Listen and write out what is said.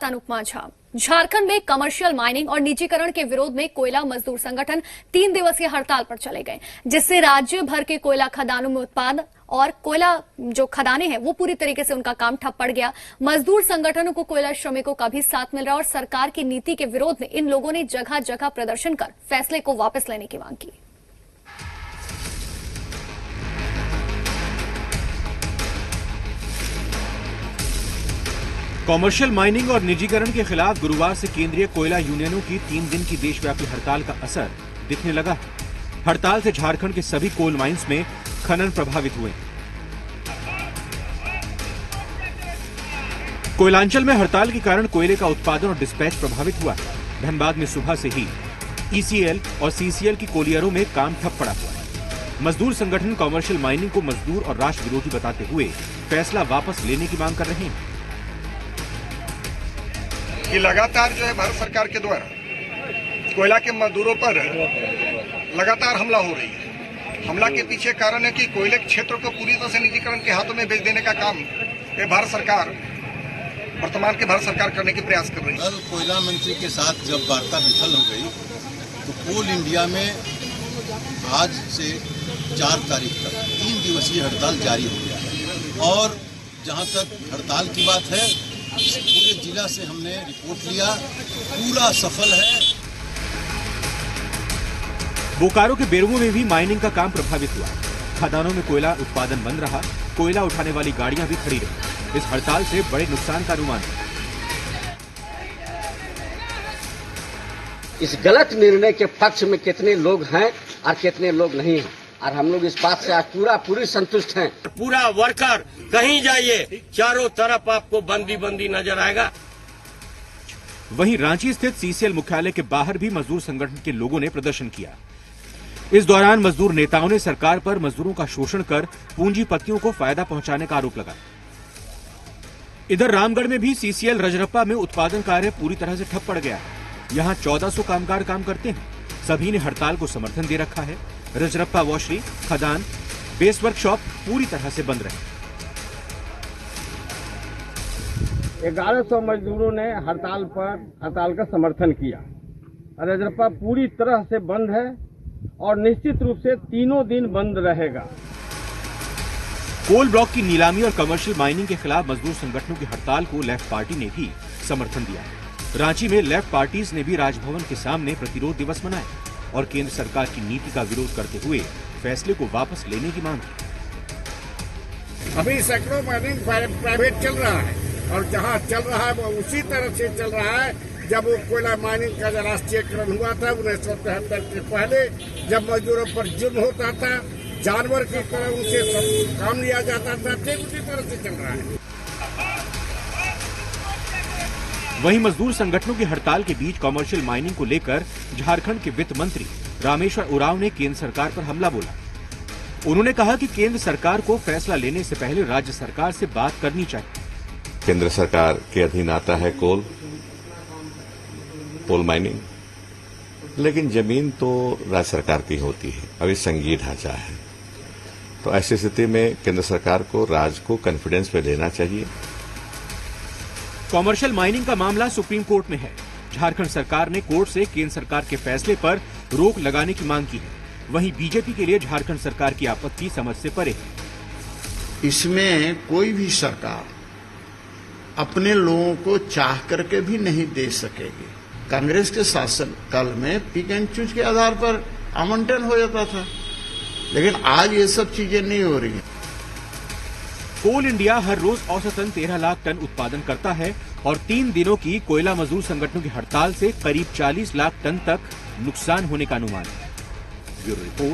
अनुपमा झा। झारखंड में commercial mining और निजीकरण के विरोध में कोयला मजदूर संगठन 3 दिवसीय हड़ताल पर चले गए, जिससे राज्य भर के कोयला खदानों में उत्पादन और कोयला जो खदानें हैं वो पूरी तरीके से उनका काम ठप पड़ गया। मजदूर संगठनों को कोयला श्रमिकों का भी साथ मिल रहा और सरकार की नीति के विरोध में इन लोगों ने जगह जगह प्रदर्शन कर फैसले को वापस लेने की मांग की। कॉमर्शियल माइनिंग और निजीकरण के खिलाफ गुरुवार से केंद्रीय कोयला यूनियनों की 3 दिन की देशव्यापी हड़ताल का असर दिखने लगा। हड़ताल से झारखंड के सभी कोल माइंस में खनन प्रभावित हुए। कोयलांचल में हड़ताल के कारण कोयले का उत्पादन और डिस्पैच प्रभावित हुआ। धनबाद में सुबह से ही ईसीएल और सीसीएल की कोलियरों में काम ठप पड़ा हुआ है। मजदूर संगठन कॉमर्शियल माइनिंग को मजदूर और राष्ट्र विरोधी बताते हुए फैसला वापस लेने की मांग कर रहे हैं। कि लगातार जो है भारत सरकार के द्वारा कोयला के मजदूरों पर लगातार हमला हो रही है। हमला के पीछे कारण है कि कोयले के क्षेत्र को पूरी तरह से निजीकरण के हाथों में बेच देने का काम ये भारत सरकार वर्तमान के भारत सरकार करने के प्रयास कर रही है। कल कोयला मंत्री के साथ जब वार्ता विफल हो गई तो कोल इंडिया में आज से 4 तारीख तक 3 दिवसीय हड़ताल जारी हो गया है। और जहां तक हड़ताल की बात है, पूरे जिला से हमने रिपोर्ट लिया, पूरा सफल है। बोकारो के बेरमो में भी माइनिंग का काम प्रभावित हुआ। खदानों में कोयला उत्पादन बंद रहा, कोयला उठाने वाली गाड़ियां भी खड़ी रही। इस हड़ताल से बड़े नुकसान का अनुमान है। इस गलत निर्णय के पक्ष में कितने लोग हैं और कितने लोग नहीं हैं, और हम लोग इस बात से आज पूरी संतुष्ट हैं। पूरा वर्कर कहीं जाइए, चारों तरफ आपको बंदी बंदी नजर आएगा। वहीं रांची स्थित सीसीएल मुख्यालय के बाहर भी मजदूर संगठन के लोगों ने प्रदर्शन किया। इस दौरान मजदूर नेताओं ने सरकार पर मजदूरों का शोषण कर पूंजीपतियों को फायदा पहुंचाने का आरोप लगाया। इधर रामगढ़ में भी सीसीएल रजरप्पा में उत्पादन कार्य पूरी तरह से ठप पड़ गया है। यहाँ 1400 कामगार काम करते हैं। सभी ने हड़ताल को समर्थन दे रखा है। रजरप्पा वॉशरी, खदान, बेस वर्कशॉप पूरी तरह से बंद रहे। 1100 मजदूरों ने हड़ताल का समर्थन किया। रजरप्पा पूरी तरह से बंद है और निश्चित रूप से 3 दिन बंद रहेगा। कोल ब्लॉक की नीलामी और कमर्शियल माइनिंग के खिलाफ मजदूर संगठनों की हड़ताल को लेफ्ट पार्टी ने भी समर्थन दिया। रांची में लेफ्ट पार्टीज ने भी राजभवन के सामने प्रतिरोध दिवस मनाया और केंद्र सरकार की नीति का विरोध करते हुए फैसले को वापस लेने की मांग की। अभी सैकड़ों माइनिंग प्राइवेट चल रहा है और जहां चल रहा है वो उसी तरह से चल रहा है जब वो कोयला माइनिंग का राष्ट्रीयकरण हुआ था 1973 के पहले, जब मजदूरों पर जुर्म होता था, जानवर की तरह उनसे सब काम लिया जाता था, ठीक उसी तरह से चल रहा है। वहीं मजदूर संगठनों की हड़ताल के बीच कॉमर्शियल माइनिंग को लेकर झारखंड के वित्त मंत्री रामेश्वर उरांव ने केंद्र सरकार पर हमला बोला। उन्होंने कहा कि केंद्र सरकार को फैसला लेने से पहले राज्य सरकार से बात करनी चाहिए। केंद्र सरकार के अधीन आता है कोल माइनिंग, लेकिन जमीन तो राज्य सरकार की होती है। अभी संघीय ढांचा है, तो ऐसी स्थिति में केंद्र सरकार को राज्य को कॉन्फिडेंस पे लेना चाहिए। कॉमर्शियल माइनिंग का मामला सुप्रीम कोर्ट में है। झारखंड सरकार ने कोर्ट से केंद्र सरकार के फैसले पर रोक लगाने की मांग की है। वहीं बीजेपी के लिए झारखंड सरकार की आपत्ति समझ से परे है। इसमें कोई भी सरकार अपने लोगों को चाह करके भी नहीं दे सकेगी। कांग्रेस के शासन काल में पिक एंड चूज के आधार पर आवंटन हो जाता था, लेकिन आज ये सब चीजें नहीं हो रही हैं। कोल इंडिया हर रोज औसतन 13 लाख टन उत्पादन करता है और 3 दिनों की कोयला मजदूर संगठनों की हड़ताल से करीब 40 लाख टन तक नुकसान होने का अनुमान है। Bureau report.